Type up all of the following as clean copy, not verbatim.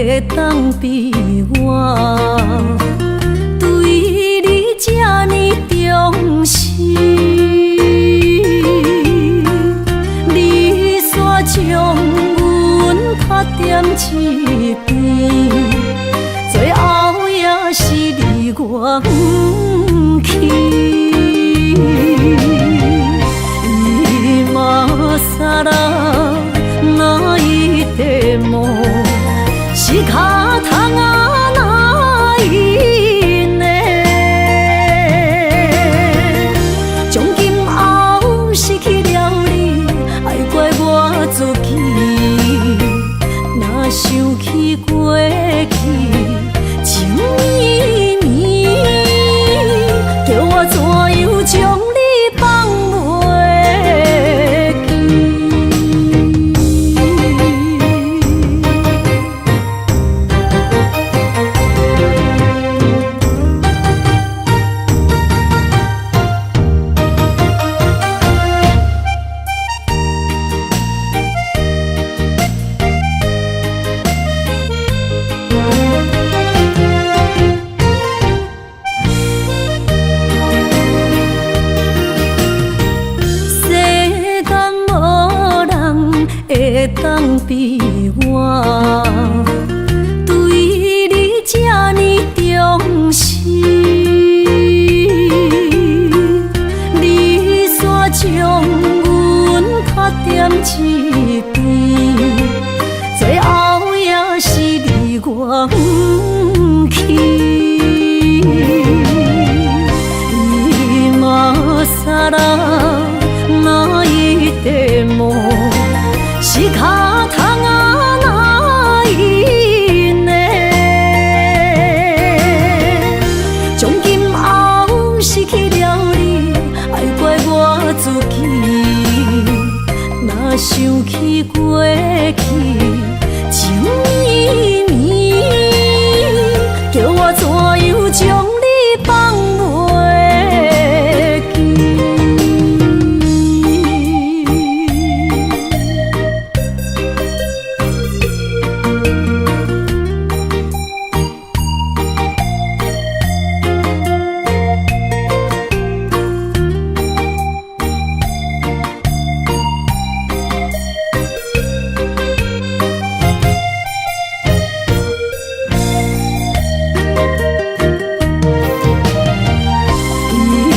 会当比我对你这呢重视？你煞将阮拍点一边，最后也是你我不去。今さら泣いても仕方がないね。从今后失去了你，爱怪我自己。若想起过去情绵绵，叫我怎样将你放袂？会当比我对你这呢重视？你煞将阮拍点一边，最后也是你我不去。今さら泣いても仕方がないね。从今后失去了你，爱怪我自己。若想起过去情绵绵，叫我怎样将你放袂记？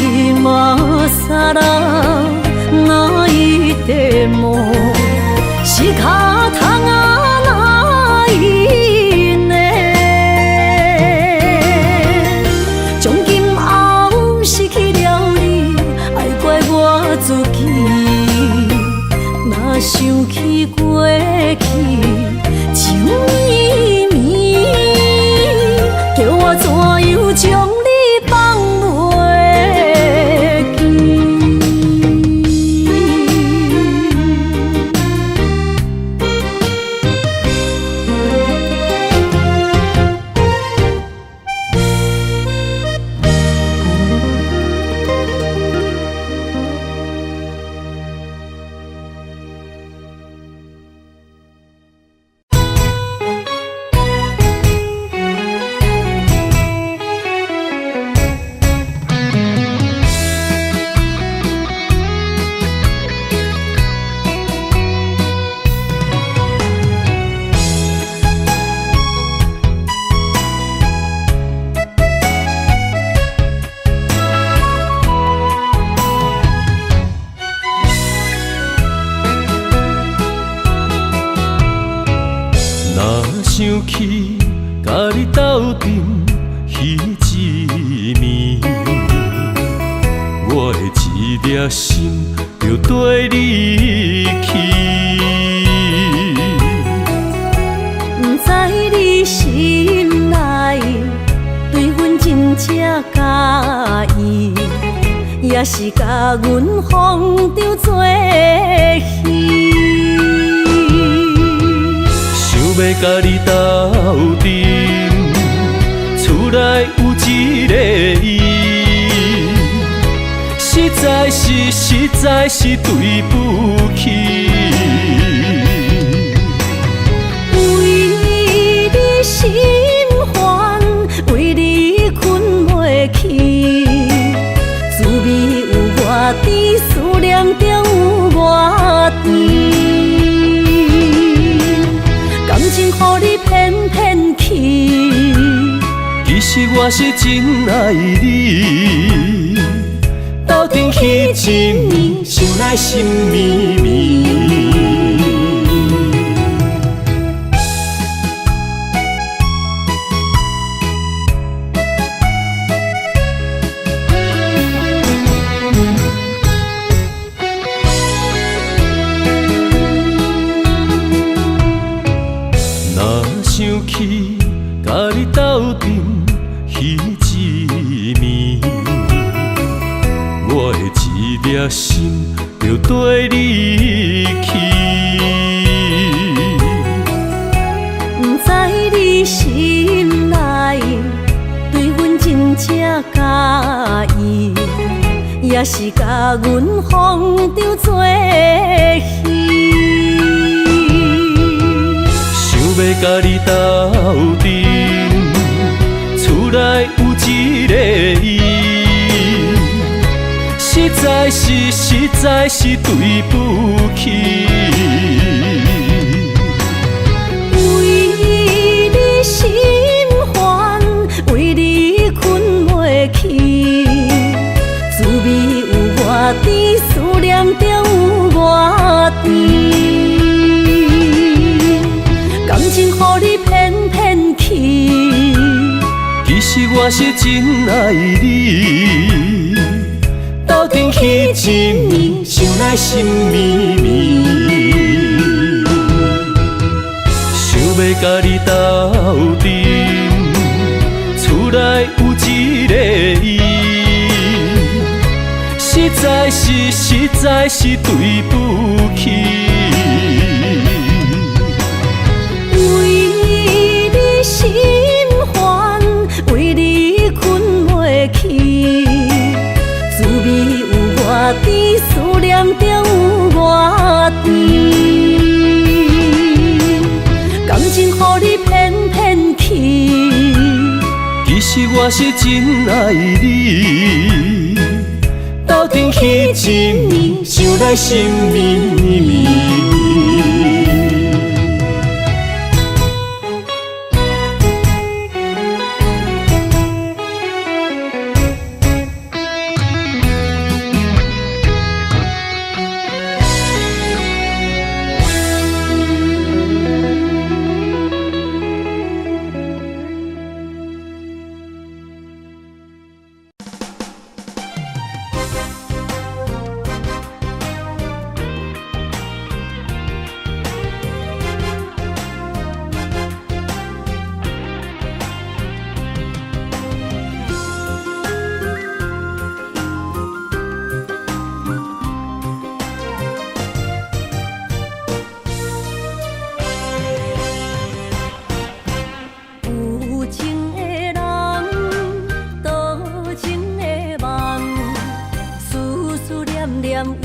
今さら泣いても仕方がないね。从今后失去了你，爱怪我自己。若想起过去情绵绵，叫我怎样将你放袂记？想起甲你斗阵彼一暝，我的一粒心就跟你去。不知你心内对阮真正介意，也是甲阮放着做戏。要甲你斗阵，厝内有一个伊，实在是对不起。为你我是真爱你，斗阵彼一暝，想来心绵绵。若想起甲你斗阵彼一暝，我的一粒心就跟你去。不知你心内对阮真正介意，也是甲阮放着做戏。想要甲你斗阵，厝内有一个伊，实在是对不起。为你心烦，为你困袂去，滋味有偌甜，思念就有偌甜。感情予你骗骗去，其实我是真爱你，斗阵彼一暝，想来心绵绵。想要甲你斗阵，厝内有一个伊，实在是对不起。为你心烦，为你困袂去，滋味有偌甜，思念就有偌甜。感情予你骗骗去，其实我是真爱你，斗阵彼一暝，想来心绵绵。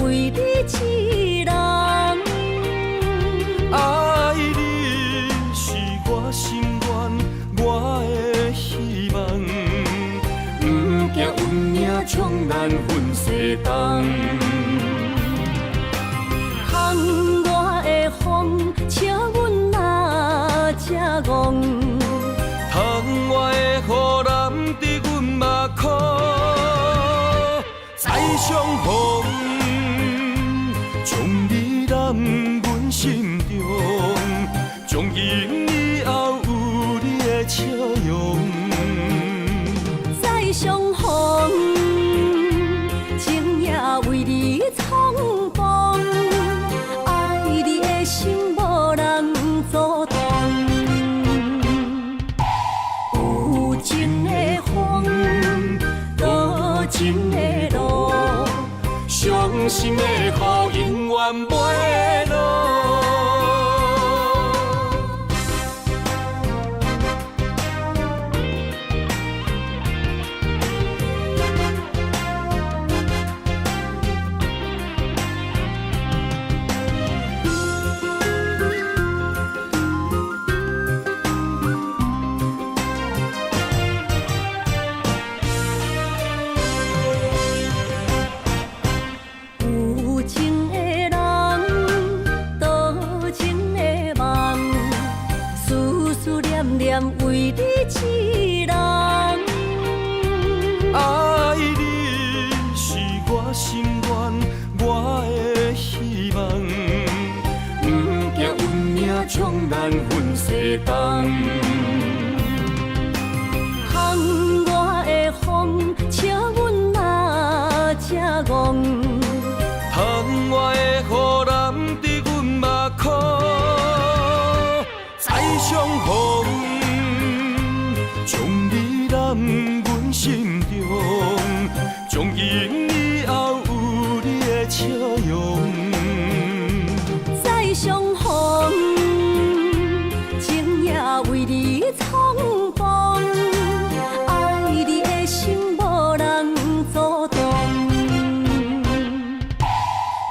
为你一人，爱你是我心愿，我的希望。不惊运命冲咱分西东，窗外的风笑阮哪只戆，窗外的雨淋伫阮目眶，再相逢。将你揽阮心中，从今以后有你的笑容。再相逢，情也为你冲动，爱你的心无人阻挡。有情的风，多情的路。伤心的雨永远袂落。为你一人，爱你是我心愿，我的希望。不惊运命将咱分西东。风我的风，笑阮哪只戆？窗外的雨淋伫阮目眶，再相逢，将你揽阮心中，从今以后有你的笑容。再相逢，情也为你冲动，爱你的心无人阻挡。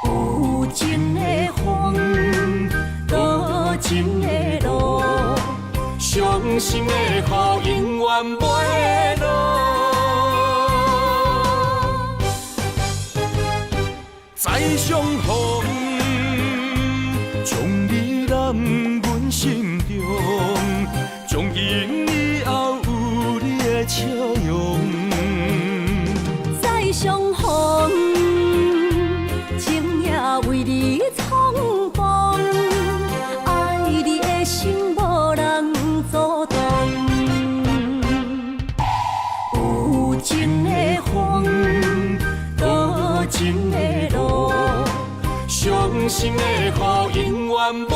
有情的风，多情的路，伤心的雨永远袂落。再相逢，将你揽阮心中，从今以后有你的笑容。再相逢，情也为你冲动，爱你的心无人阻挡。有情的风，多情的路，伤心的雨永远袂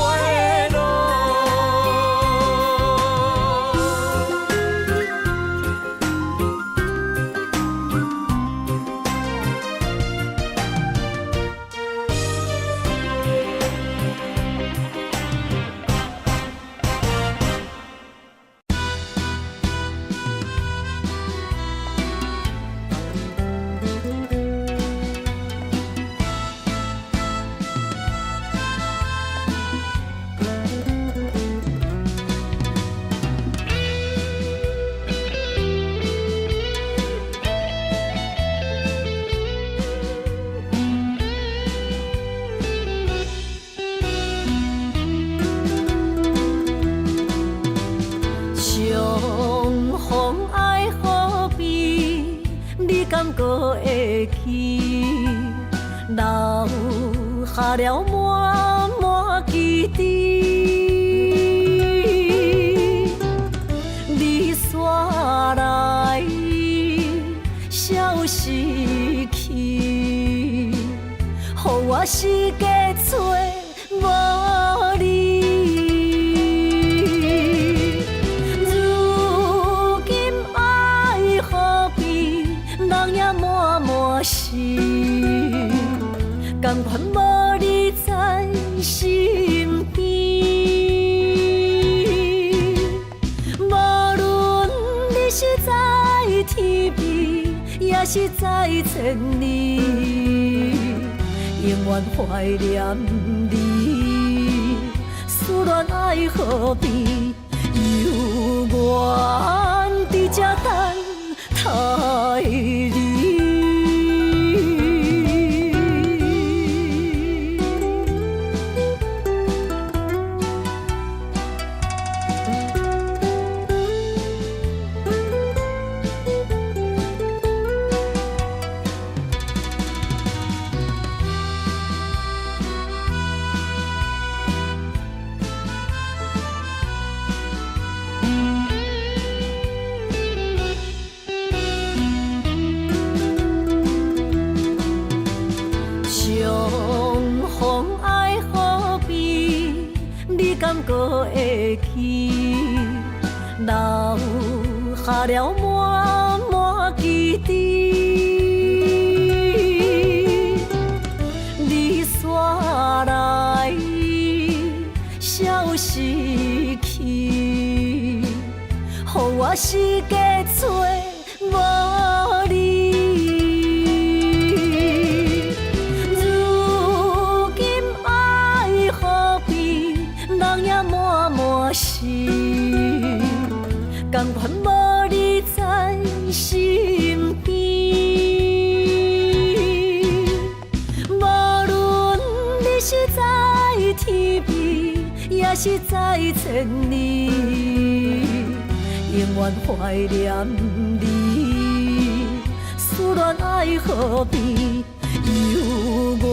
落。感觉会起，留下了满满记忆。你煞来，消失去，予我世界找无你。如今爱何必？人也满满是，甘愿无你在身边。无论你是在天边，也是在千里，永远怀念你。思恋爱何必？犹原伫这等。待你。感觉会起，留下了满满记忆。你煞来，消失去，予我世界找无你。如今爱何必？人也满满是，甘愿无你在身边。无论你是在天边，也是在千里，永远怀念你。思恋爱河边，犹原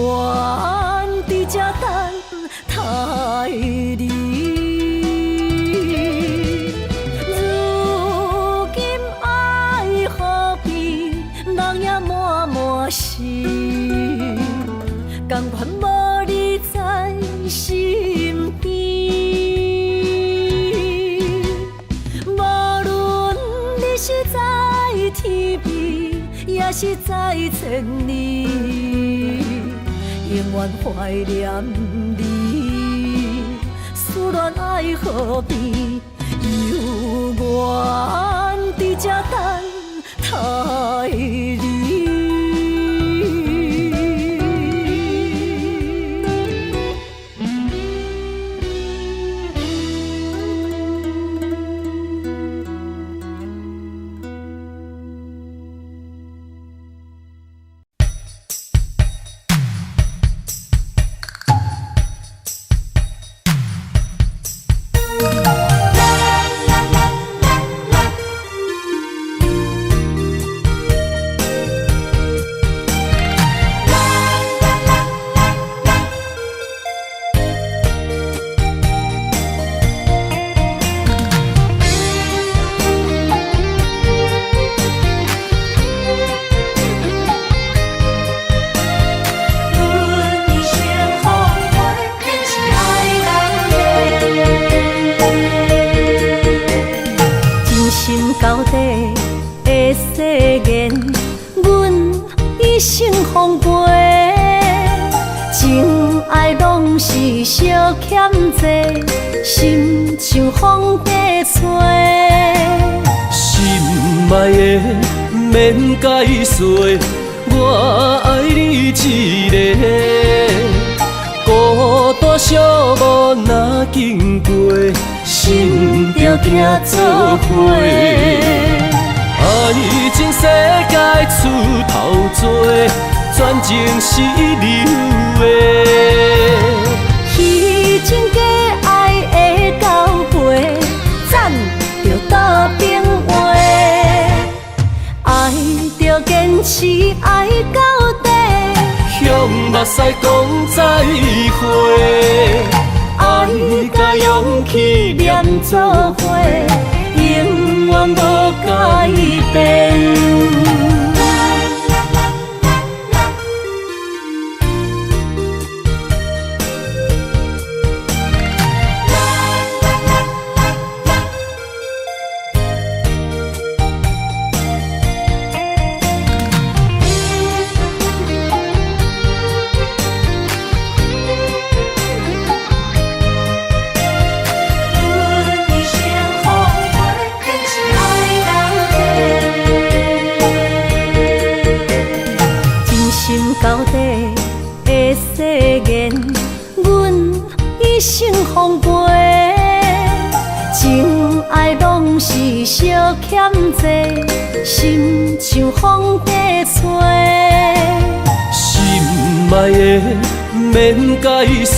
伫这等待你。如今爱河边，人也满满心，甘愿无你在身边。是在天边，也是在千里，永远怀念你。思恋爱河边，犹原伫这等待你。到底的誓言，阮一生奉陪。情爱拢是小欠债，心像风在吹。心爱的免解释，我爱你一个。孤单寂寞若经过，心着行做伙。爱情世界出头多，全情是流的。虚情假爱的交陪，赞着倒变话。爱着坚持爱到底，向目屎讲再会。爱甲勇气念做伙，永远无改变。到底的誓言，阮一生奉陪。情爱拢是小欠债，心像风在吹。心爱的免解释，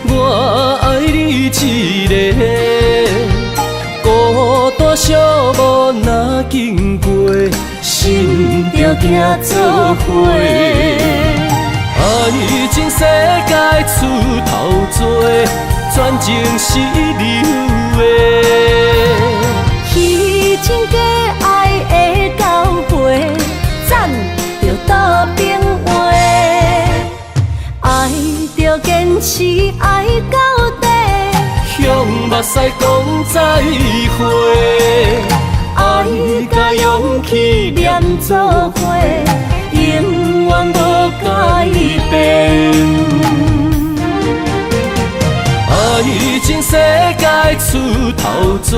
我爱你一个。孤单寂寞若经过，心着行做伙。爱情世界出头多，全情是流的。虚情假爱的交陪，赞着倒变话。爱着坚持爱到底，向目屎讲再会。爱甲勇气念做伙，永远无改变。爱情世界出头多，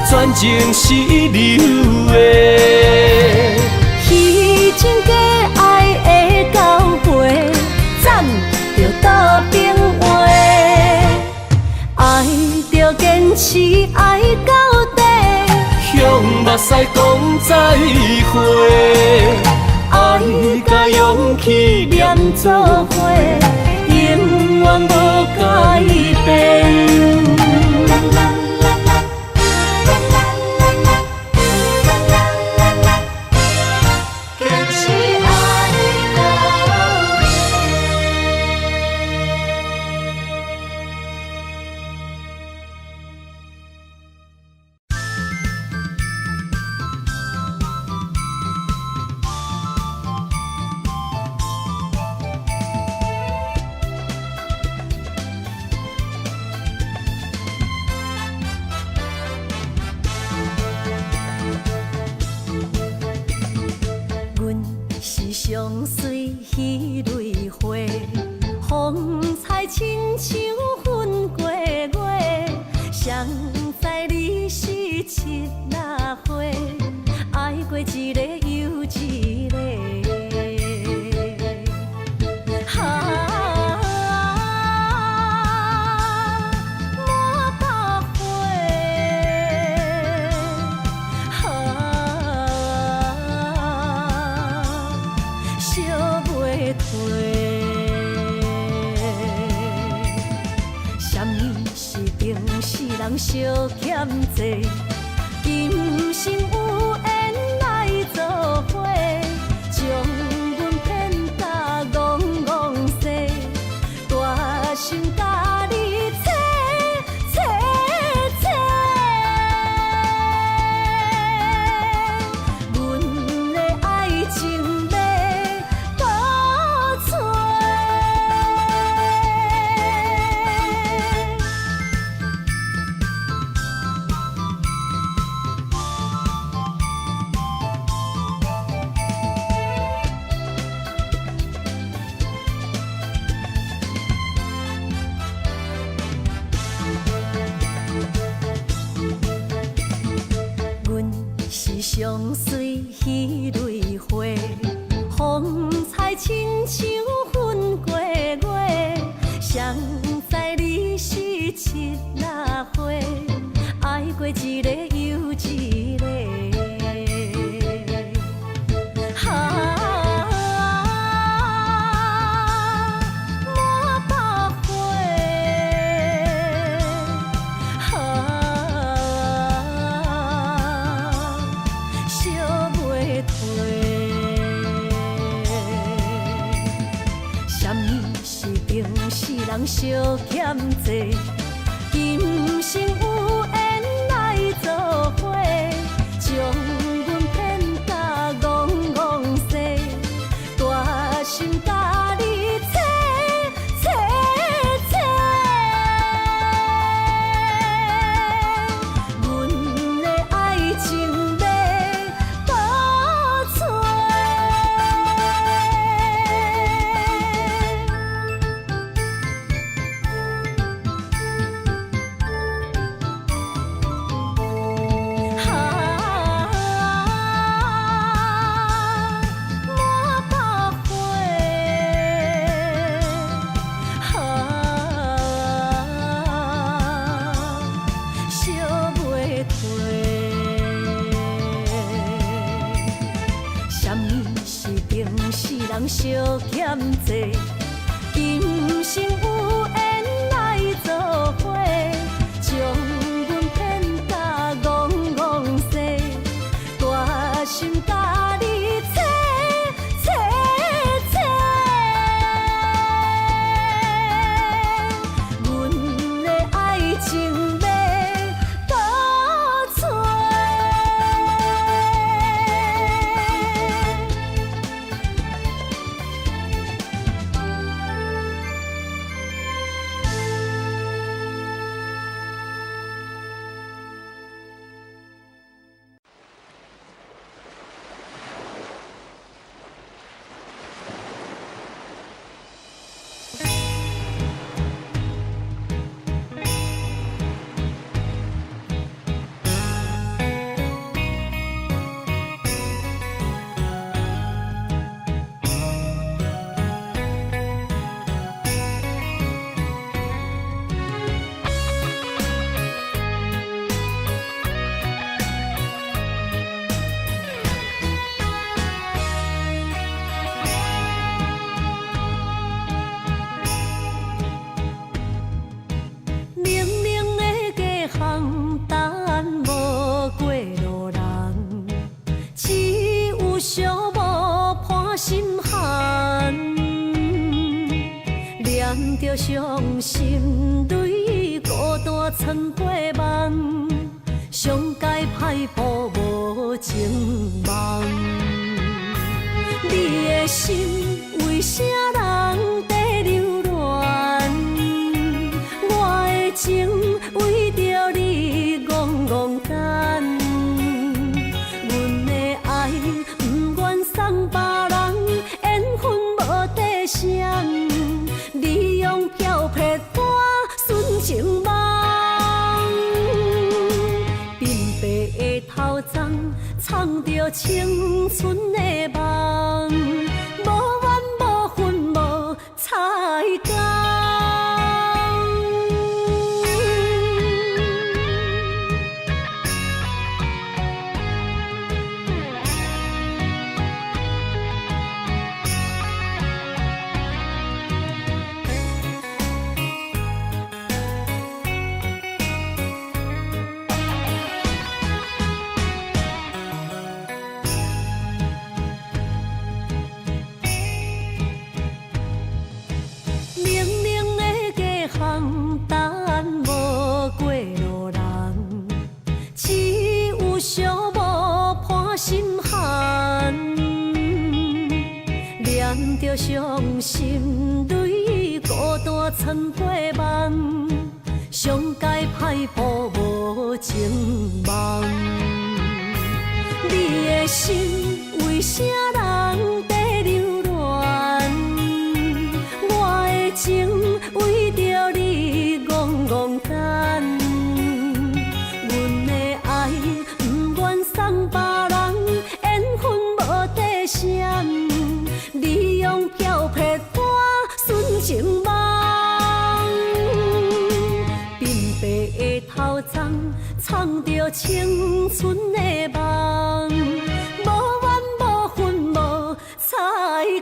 全情是流的。虚情假爱的交陪，赞着倒变话。爱着坚持爱到底，向目屎讲再会。爱甲勇气念做伙，永远无改变。上水彼蕊花，风采亲像粉过月，谁知你是七那花，爱过一个又一个。人相欠债，今生有缘来作伙，将阮骗甲戆戆西，大心甲你切切切，阮的爱情要倒找。上水彼蕊花，风采亲像粉过月，谁知你是七那花，爱过一个又一个。人相欠债，今生有缘来作伙，将阮骗甲戆戆西，大心甲你切切切，阮的爱情要倒找。人相欠债，今生有缘来作伙，将阮骗甲戆戆西，大心甲你切切切，阮的爱情要倒找。念着伤心泪，孤单藏过梦，上界歹步无情梦。你的心为啥人在流乱？我的情为着你戆戆等，阮的爱不愿送别人。白的头鬃，藏着青春的梦，无怨无恨无彩工。着伤心泪，孤单藏过梦，上界歹步无情梦。你的心为啥人在流乱？我的情为着你戆戆等，阮的爱不愿送别人，缘分无底线。你用漂泊我纯情梦，鬓白的头鬃藏着青春的梦，无怨无恨无彩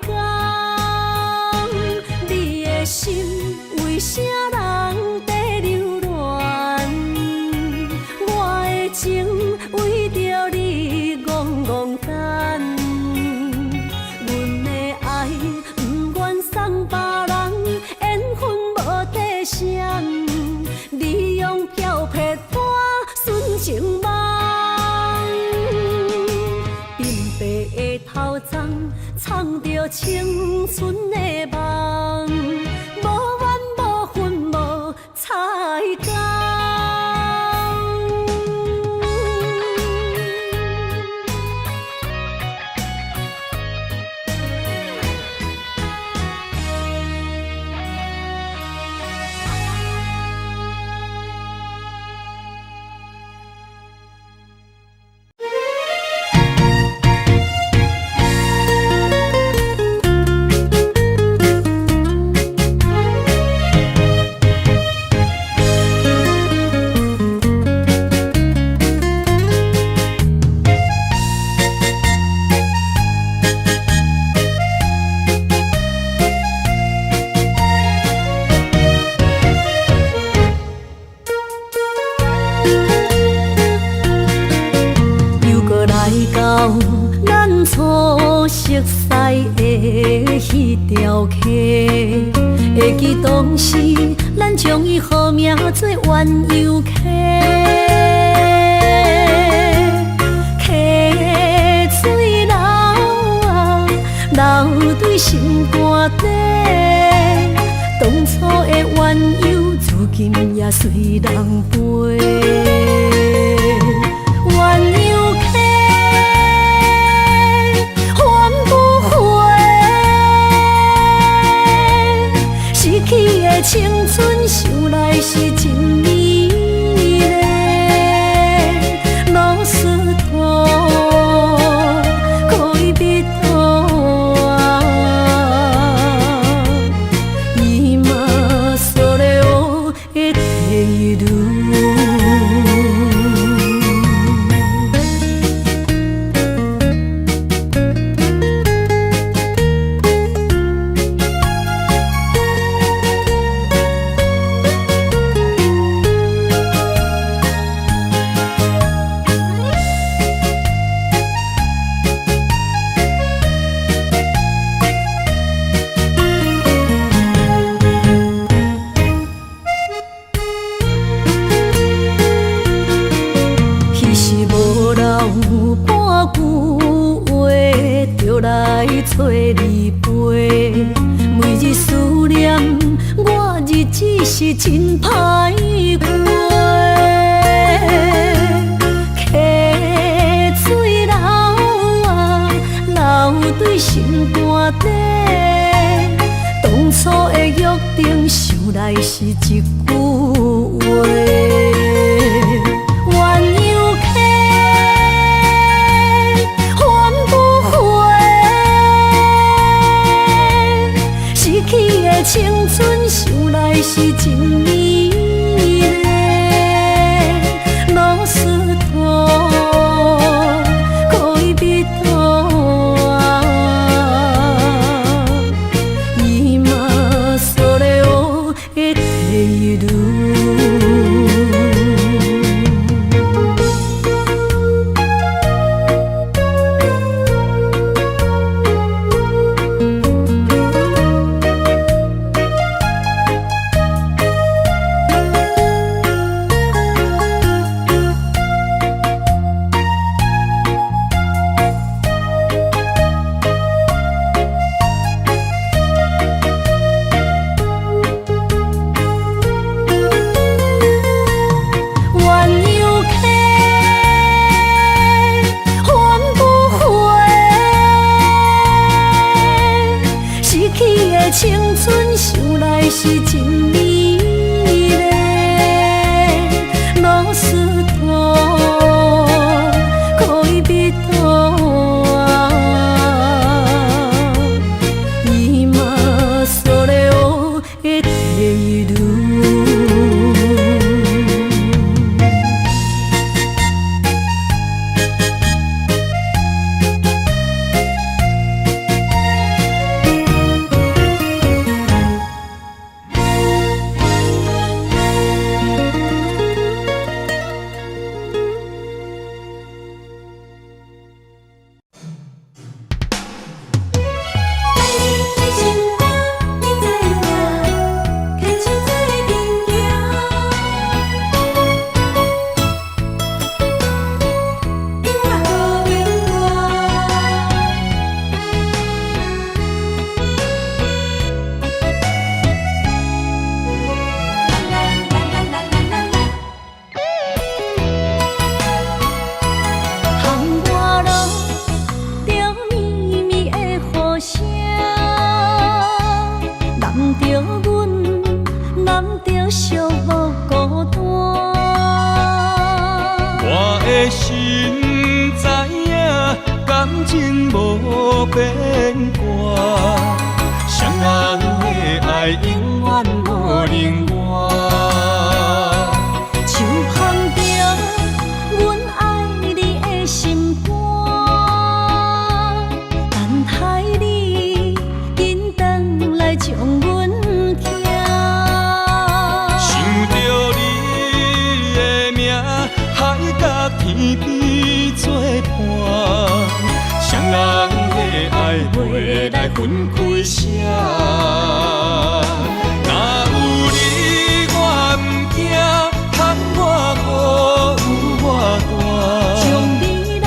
工。你的心为啥人在流乱？我的情为着你戆戆等。送别人，缘分无底线。你用漂泊我纯情梦，鬓白的头鬃藏着青春的梦，无怨无恨无彩工。咱初熟悉的迄条溪，会记当时咱将伊号名做鸳鸯溪。溪水流啊，流对心肝底。当初的鸳鸯，如今也随人飞。鸳鸯溪。逝去的青春，想来是真美丽。老师徒可以彼途啊，伊嘛所了的地路。来找你陪，每日思念我，日子是真歹过。溪水流啊，流对心肝底。当初的约定，想来是一句话。鸳鸯溪。来是真美丽，老师徒可以比多啊，伊嘛所咧学的体路。青春想来是真美丽，老师徒可以比多啊，伊嘛所咧学的体路。心知影，感情无变卦，双人的爱永远无另外。手捧着阮爱你的心肝，等待你紧回来将阮听。想着你的名，海角天边作伴，双人的爱袂来分开舍。若有你，我毋惊，牵我无有我大。将你揽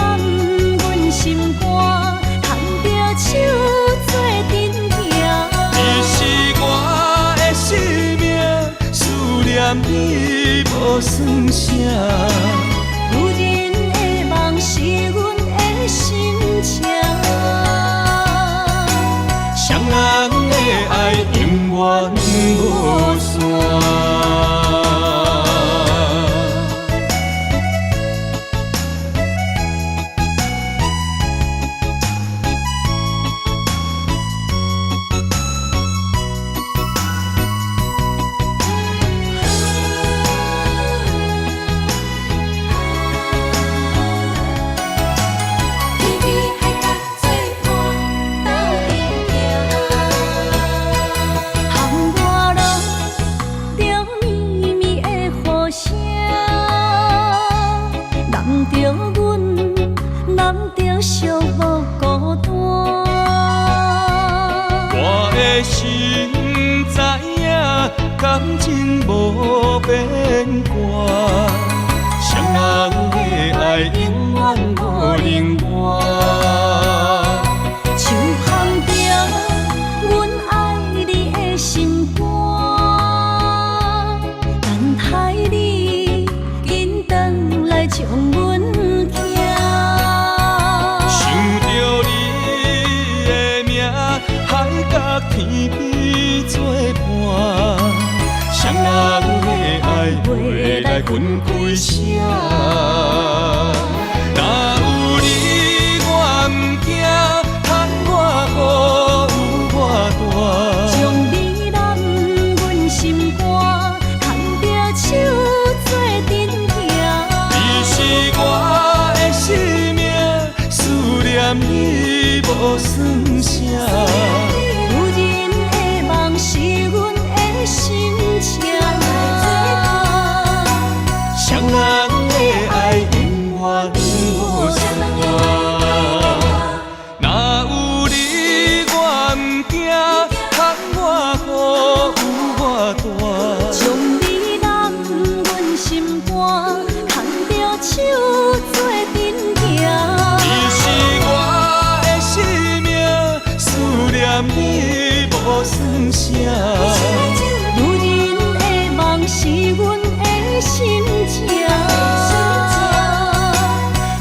阮心肝，牵着手做阵行。你是我的生命，思念你无算啥。有人的梦是阮的心情，双人的爱永远无散。心知影，感情无变卦，双人的爱永远无另外。手捧着阮爱你的心肝，等待你紧回来将阮听。想着你的名，海角天边作伴，双人的爱袂来分开舍。若有你，我毋惊，牵我无有我大。将你揽阮心肝。无算啥。有人的梦是阮的心情，双人的爱永远无散。若有你我毋惊，窗外雨有我大。将你揽阮心肝，牵着手做阵行。你是我的生命，思念你无算啥。有人的梦是阮的心情，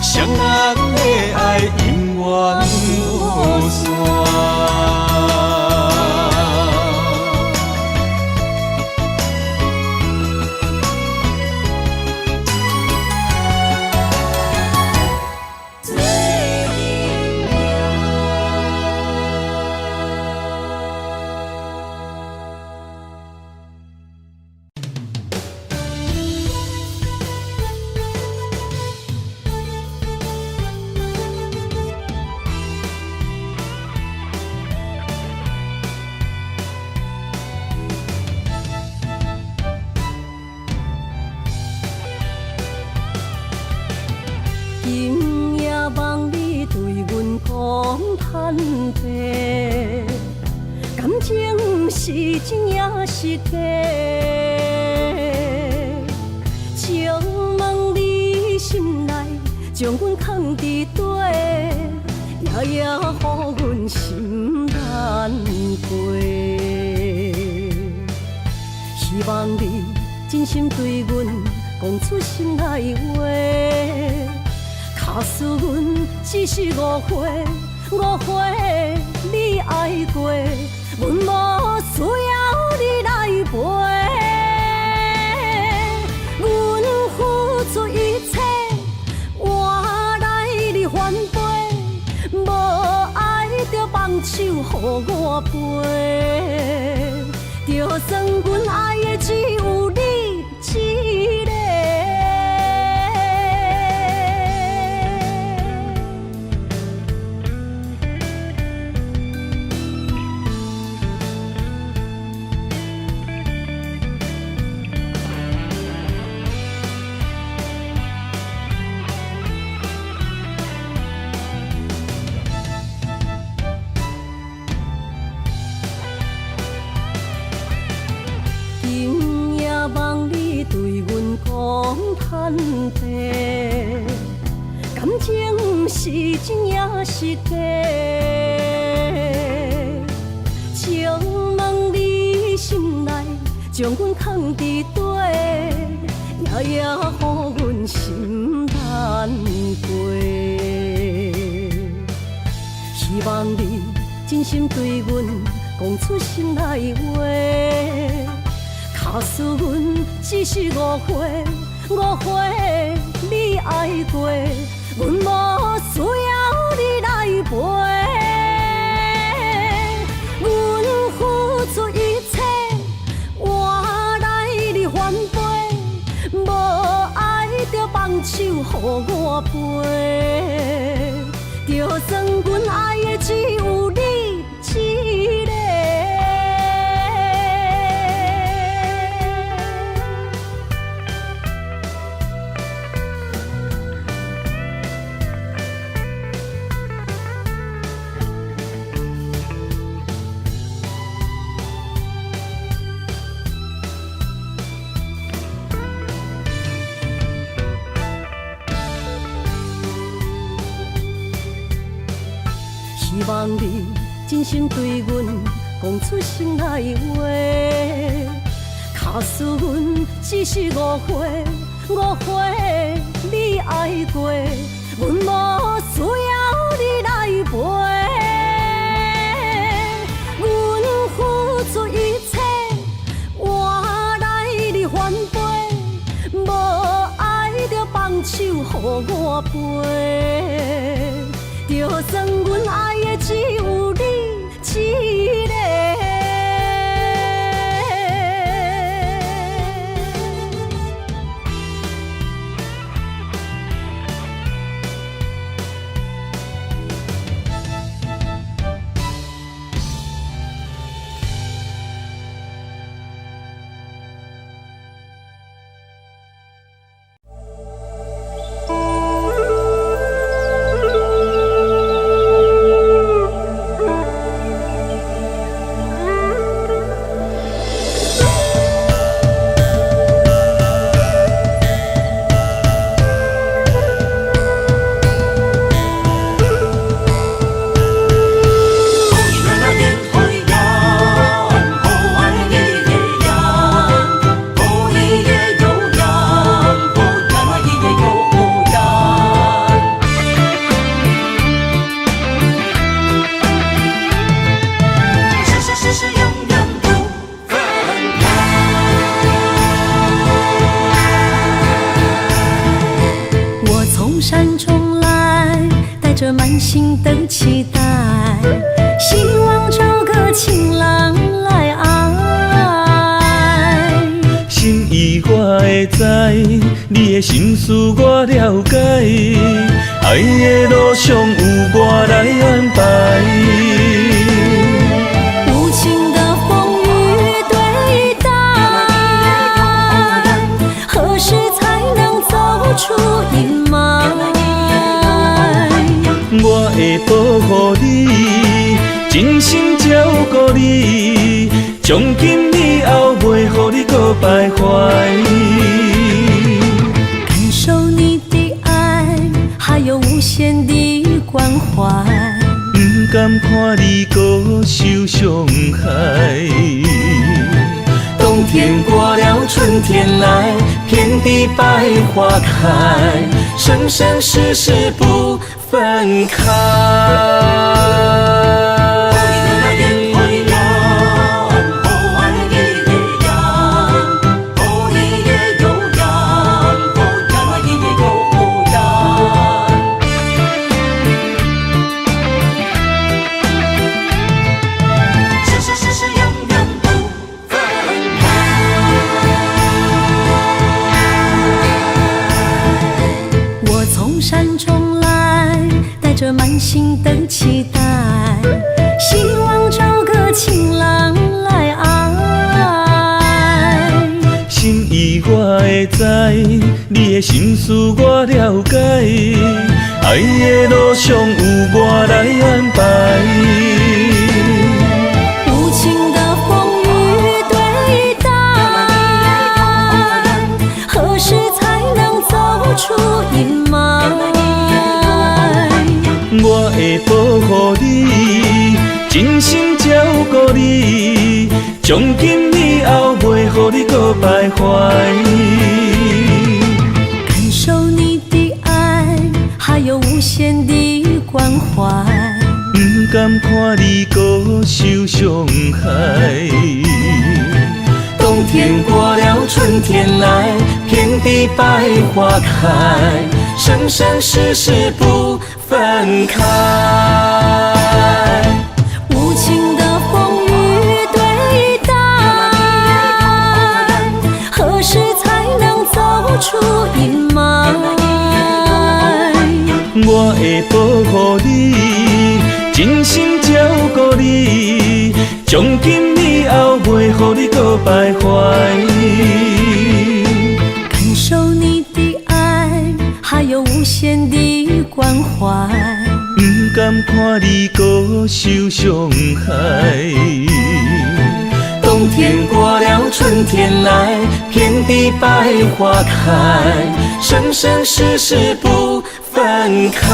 双人的爱永远无散。今夜望你对阮讲坦白，感情是真也是假？请问你心内将阮藏伫底，夜夜予阮心难过。希望你真心对阮讲出心内话。假使阮只是误会，你爱过，阮无需要你来陪。阮付出一切，换来你反背，无爱就放手予我飞，就算阮爱的只有你一个。望你对阮讲坦白，感情是真也是假？请问你心内将阮藏伫底，夜夜予阮心难过。希望你真心对阮讲出心内话。假使阮只是误会，你爱过，阮无需要你来陪。阮付出一切，换来你反背，无爱就放手予我飞，就算阮爱的只有你一个。希望你真心对阮讲出心内话。假使阮只是误会，你爱过，阮无需要你来陪。阮付出一切，换来你反背，无爱就放手予我飞。就算阮爱的只有你一个。着满心的期待，希望找个情人来爱。心意我会知，你的心思我了解，爱的路上有我来安排。无情的风雨对待，何时才能走出阴霾？我会保护你，真心照顾你，从今以后袂予你搁徘徊。感受你的爱，还有无限的关怀。不甘看你搁受伤害。冬天过了，春天来，遍地百花开，生生世世不分开。着满心的期待，希望找个情人来爱。心意我会知，你的心思我了解，爱的路上有我来安排。无情的风雨对待，何时才能走出阴霾？我会保护你，真心照顾你，从今以后袂予你搁徘徊。感受你的爱，还有无限的关怀。不甘看你搁受伤害。冬天过了，春天来，遍地百花开，生生世世不分开。无情的风雨对待，何时才能走出阴霾？我会保护你，真心照顾你，从今以后袂予你搁徘徊。感受你的爱，还有无限的关怀。不甘看你搁受伤害。冬天过了，春天来，遍地百花开，生生世世不分开。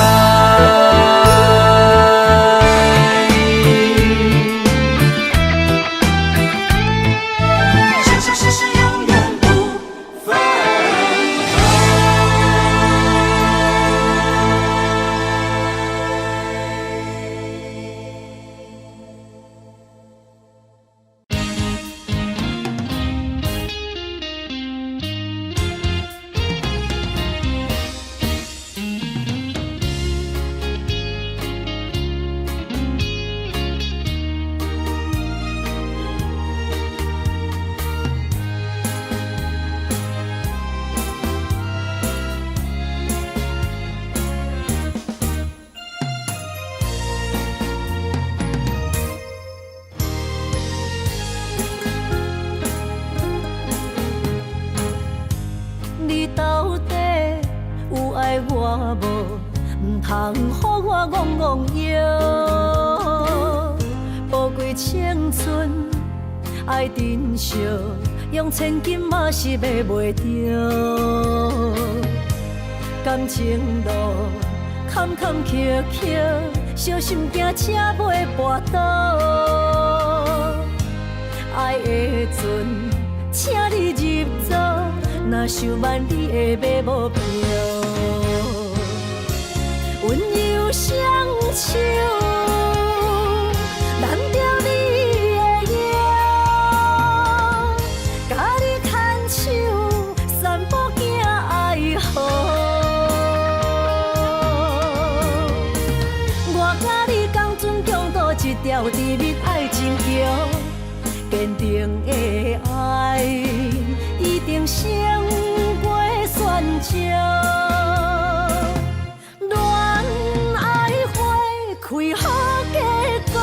你到底有爱我无？唔通予我戆戆摇。宝贵青春爱珍惜，用千金嘛是买袂着。感情路坎坎坷坷，小心行车袂跋倒。爱的阵，请你入座。若想挽你的马步票，温柔双手揽着你的腰，甲你牵手散步行爱河。条甜蜜爱情桥，坚定的爱一定胜过喧嚣。恋爱花开好结果。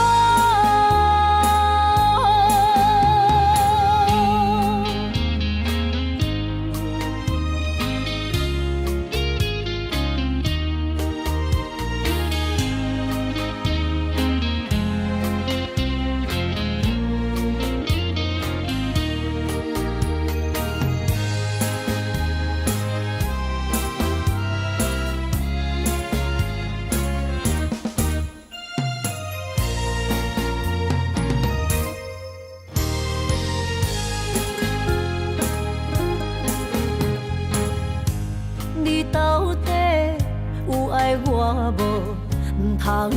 你到底有爱我无？唔通予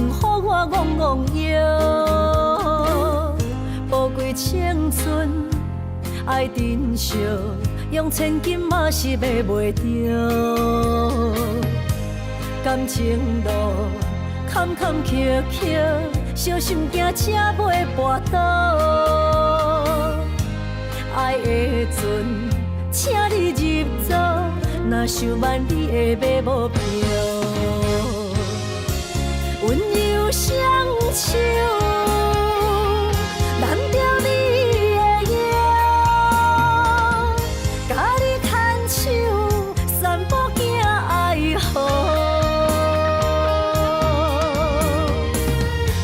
我戆戆摇。宝贵青春爱珍惜，用千金嘛是买袂着。感情路坎坎坷坷，小心行车袂跋倒。爱的阵，请你入座。若想问你会买无票，温柔双手揽着你的腰，甲你牵手散步行爱河。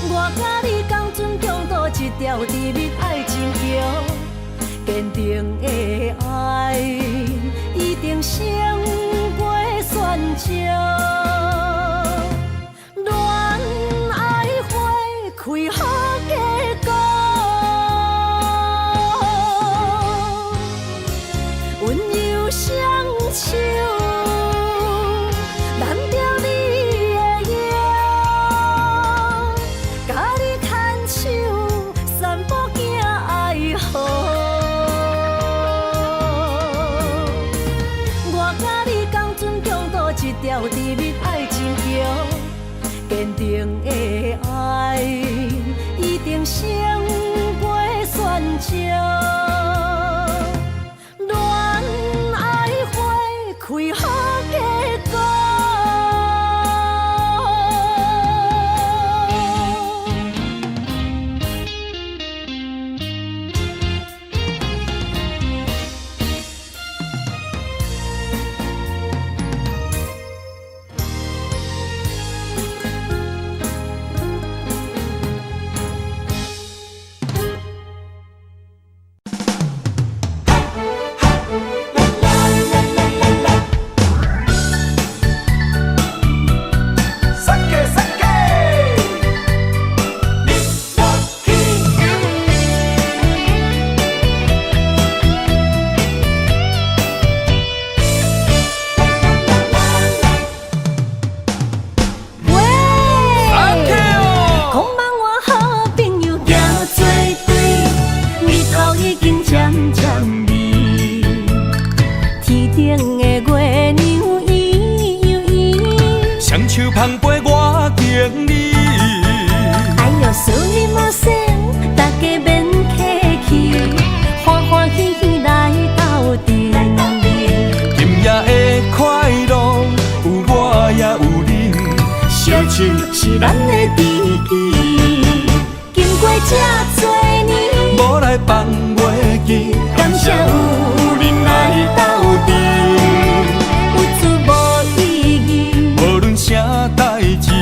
我甲你共准共度一条甜蜜爱情桥，坚定的爱一定胜过喧嚣。恋爱花开好结果，温柔双手揽着你的腰，甲你牵手散步行爱河。一条甜蜜爱情桥，坚定的爱一定胜过喧嚣。恋爱花开好结果。捧杯我敬你，哎呦，思念无声，大家免客气，欢欢喜喜来斗阵。今夜的快乐有我也有你，相信是咱的知己。经过这多年，无来放袂记，感谢有恁来斗阵。啥代志，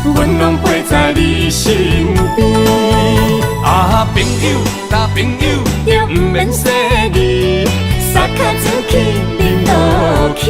阮拢陪在你身边。啊，朋友，大朋友，也毋免说你，撒卡子去啉落去。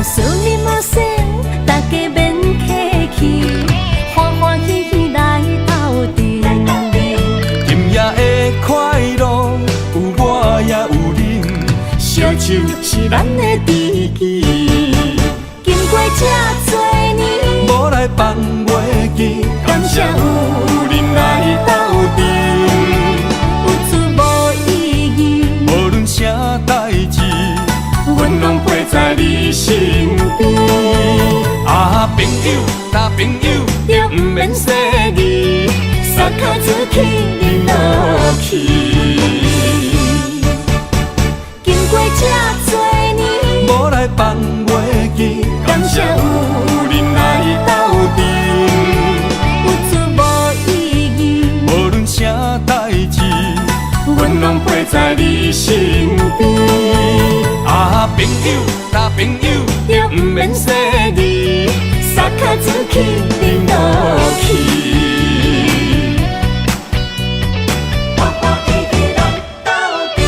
祝寿你马生，大家免客气，欢欢喜喜来斗阵。今夜的快乐有我也有恁，烧酒是咱的知己。经过这多年，无来放袂记，感谢有恁来斗阵。有趣无意义，无论啥代志，阮拢陪在你身边。啊，朋友，大朋友，就毋免说你，三脚子去恁落去。经过这多年，无来放袂记，感谢有恁来斗阵。有趣无意义，无论啥代志，阮拢陪在你身边。啊，朋友，大朋友，就毋免说你，三脚子去恁落去。欢欢喜喜来斗阵。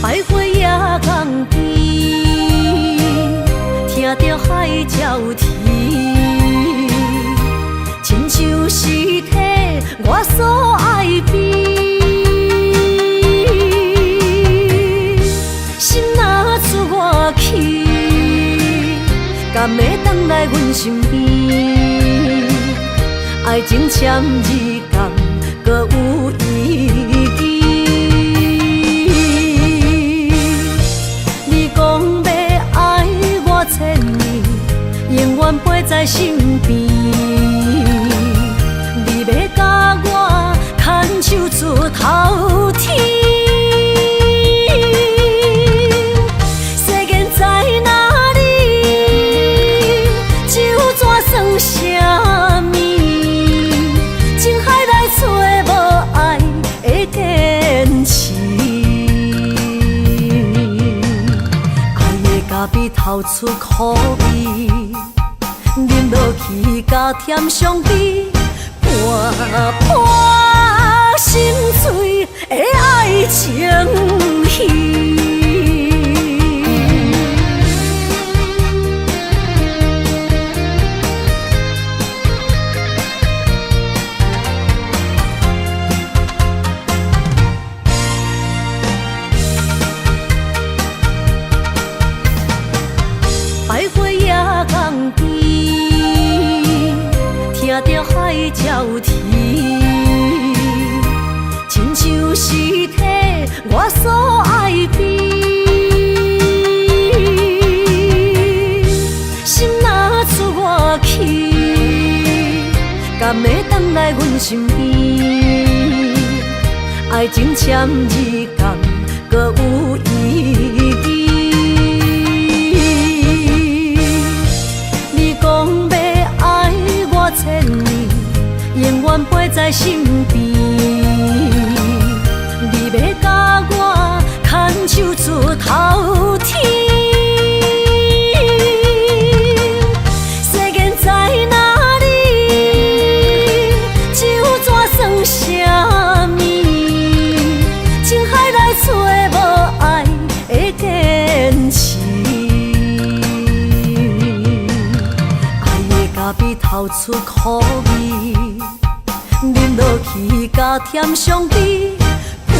百花夜港边，听着海鸟啼，亲像是体我所爱边。心若出我去，敢会当来阮身边？爱情签字讲，搁有意义。你讲要爱我千年，永远陪在身边。你要甲我牵手出头天。世间在哪里？酒怎算啥物？情海来找无爱的坚持。咖啡透出苦味，啉落去加添伤悲，伴伴心碎的爱情戏。百花夜港边，听着海鸟啼，亲像是体我所爱边。心若出我去，敢会当来阮身边？爱情签字讲，搁有意义。千年，永远陪在身边。你要甲我牵手出头天。世间在哪里？酒怎算啥物？情海来找无爱的坚持。咖啡透出苦味，啉落去加添伤悲，伴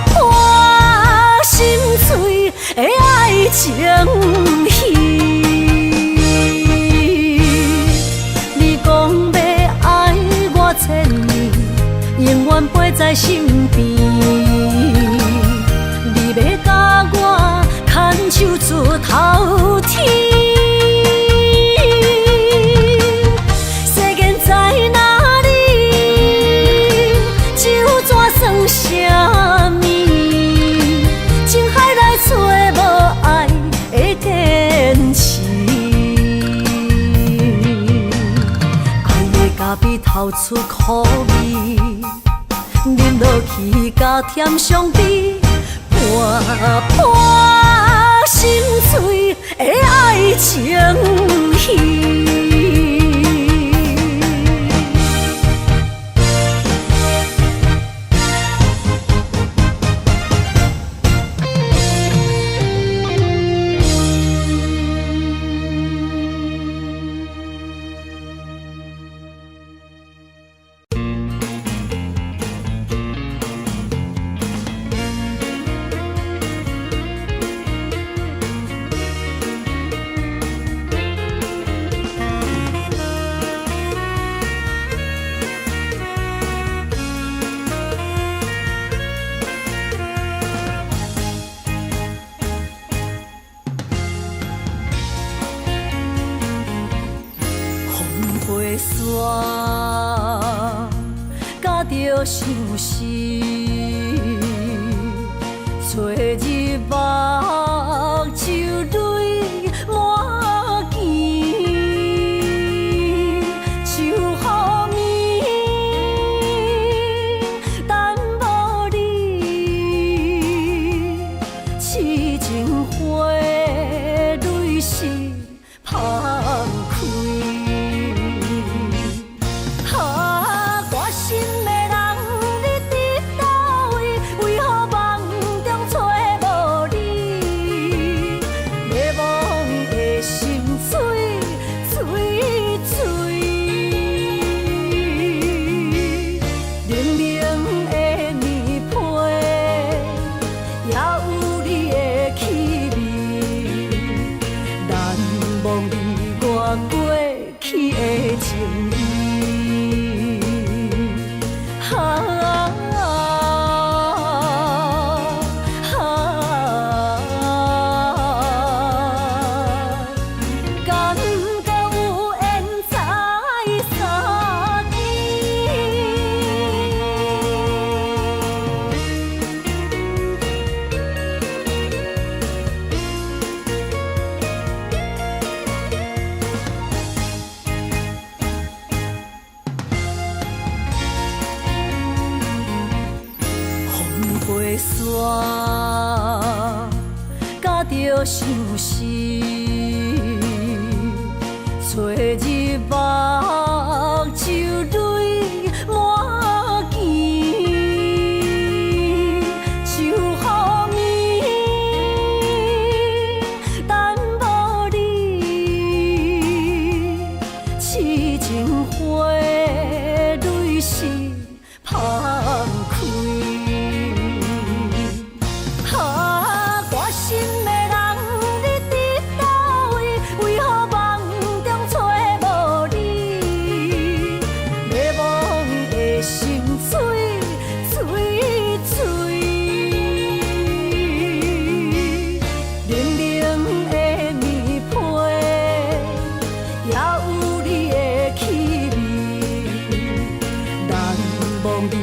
伴心碎的爱情戏。你讲要爱我千年，永远陪在身边。你要甲我牵手出头天。啥物？情海来找无爱泡出苦味，饮落去甲甜相比，伴伴心碎的爱情戏。甲着相思，找日目秋泪满肩，想予暝等无你，痴情花蕊是芳开。甲着相思，找日目秋泪满肩，想予暝等无你，痴情花蕊是芳开。忘记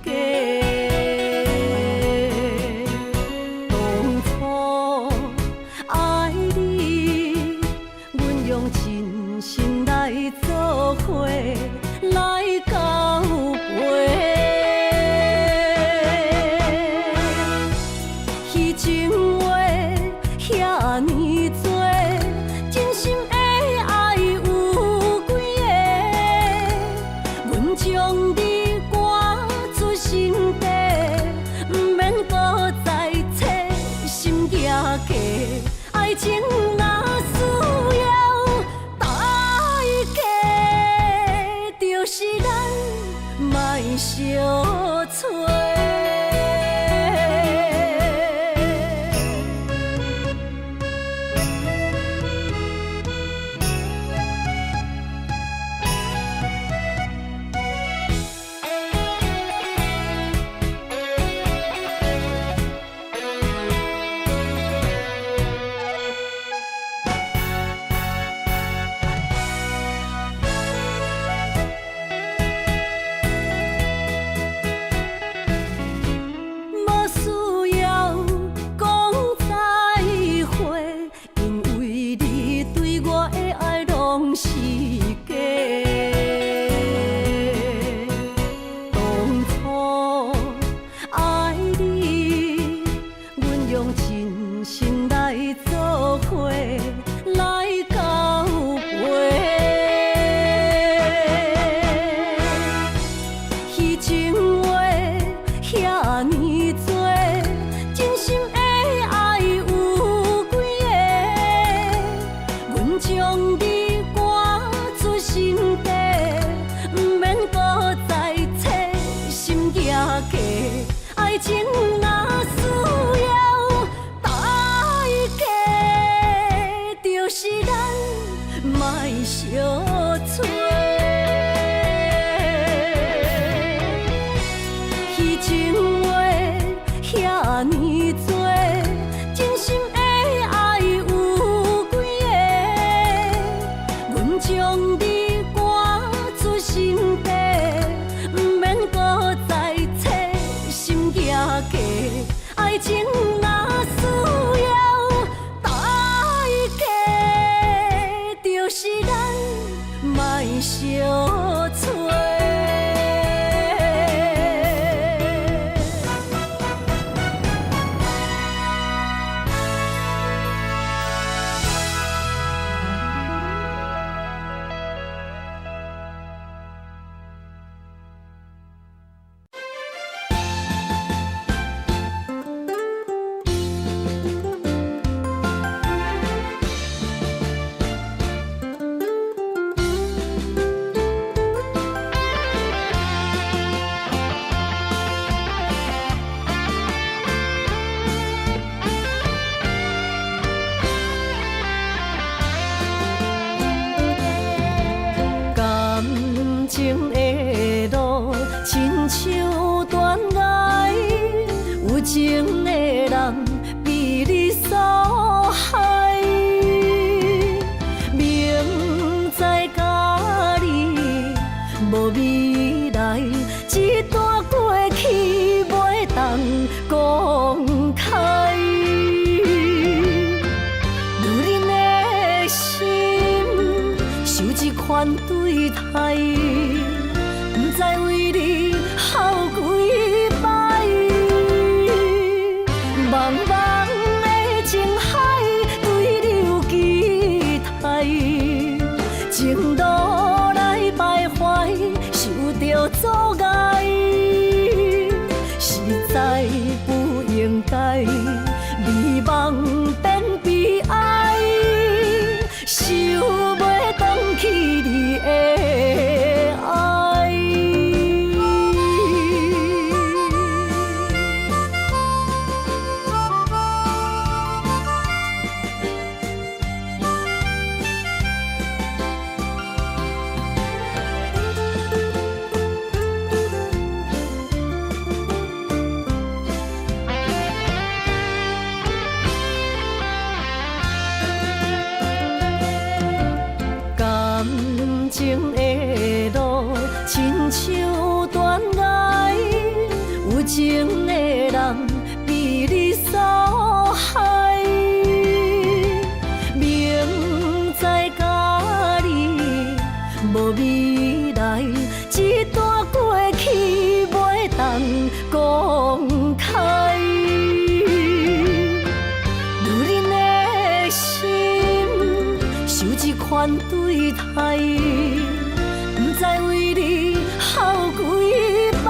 假。当初爱你，阮用真心来做伙，来交陪。迄情话遐尼多，真心的爱有几个？阮将你赶出心底，不免搁再找心惊假。爱情若需要代价，就是咱莫相找。爱情若需要代价，就是咱莫相找。迄情话遐尼多，真心的爱有几个？阮将你赶出心底，不免搁再找心惊假。爱情若需要代价，就是咱莫相找。情的路，亲像断崖，有情的人被你所害。明知甲你无未来，一段过去袂当公开。女人的心受这款对待。不知为你哭几摆，茫茫的情海对你有期待，情路来徘徊，受着阻碍，实在不应该，美梦变悲哀，想袂返去你的爱。情的路，亲像断崖，情的人被你所害，明知甲你无未来，一段过去袂当公开。女人的心受这款对待，不知为你哭几摆。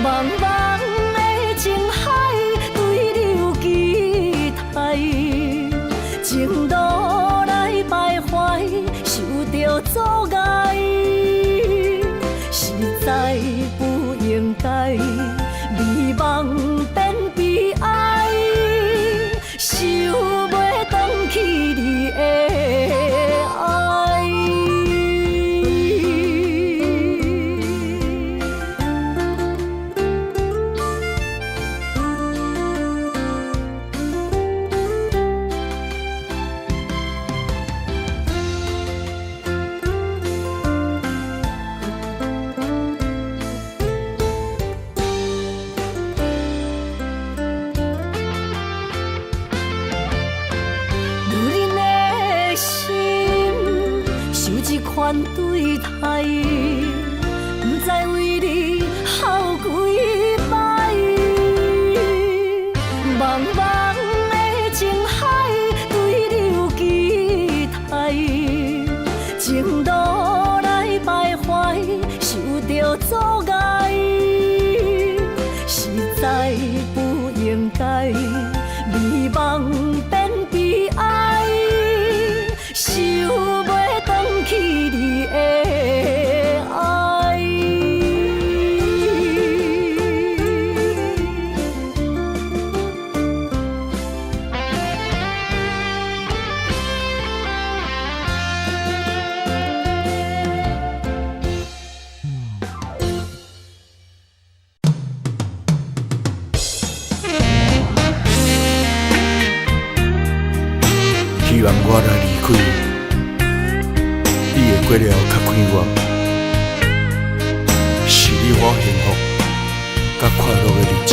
茫茫的情海，对你有期待，情路来徘徊，受着阻碍，实在不应该，美梦变悲哀，想袂返去你的爱。款对待，不知为你哭几摆。茫茫的情海，对你有期待，情路来徘徊，受着阻碍，实在不应该，美梦变悲哀，想袂返去你的爱。希望我若离开，你会过了较快活，是你我幸福甲快乐的日子。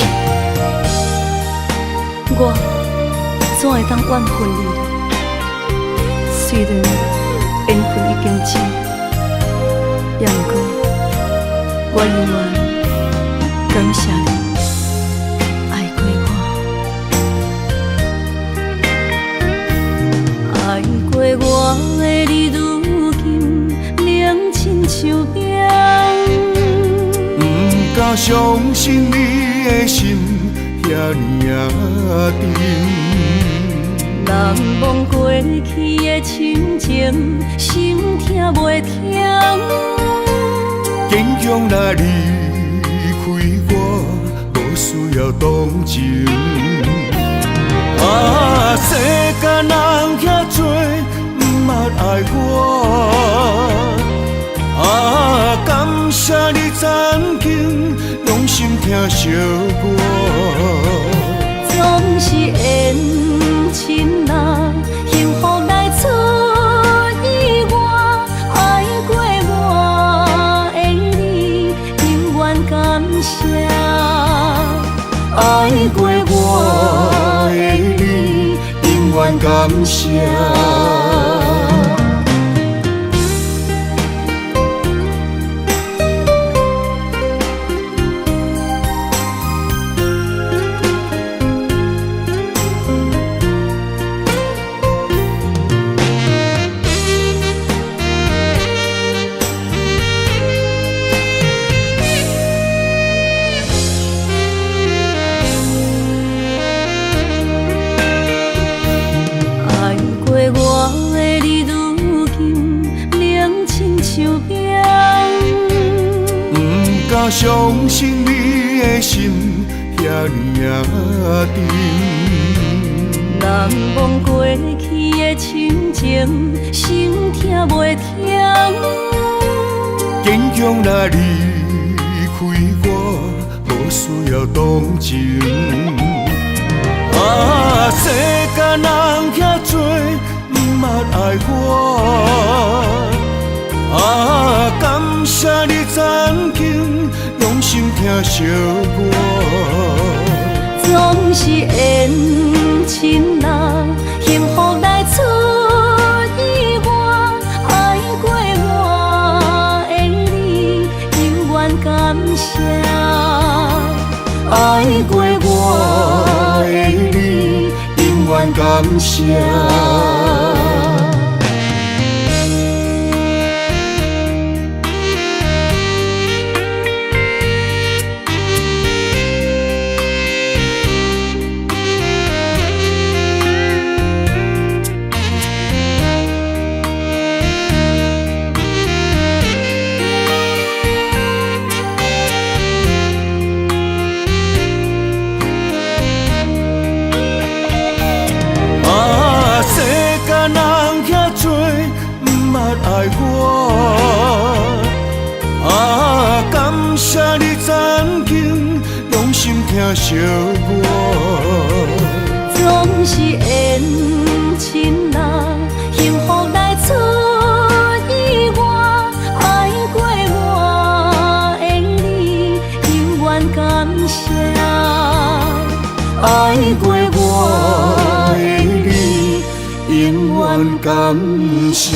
我怎会当怨恨你？虽然缘分已经尽，也毋过我永远感谢你爱过我，爱过我的你，如今冷亲像冰。不敢相信你的心遐尔啊沉，人忘过去的亲情，心痛袂停。坚强若离开我，无需要同情。啊，世间人遐多，毋捌爱我。啊，感谢你曾经用心听惜我。总是缘亲啊，幸福来出意外。爱过我的你，永远感谢。爱过我的你，永远感谢。相信你的心遐尔沉，人忘过去的亲情，心痛袂停。坚强若离开我，无需要同情。啊，世间人遐多，毋捌爱我。啊，感谢你曾经用心惜我。总是缘亲人，幸福来出意外，爱过我的你，永远感谢。爱过我的你，永远感谢。爱我啊，感谢你曾经用心疼惜我。总是缘亲人，幸福来出意外，爱过我的你，永远感谢。爱过我的你，永远感谢。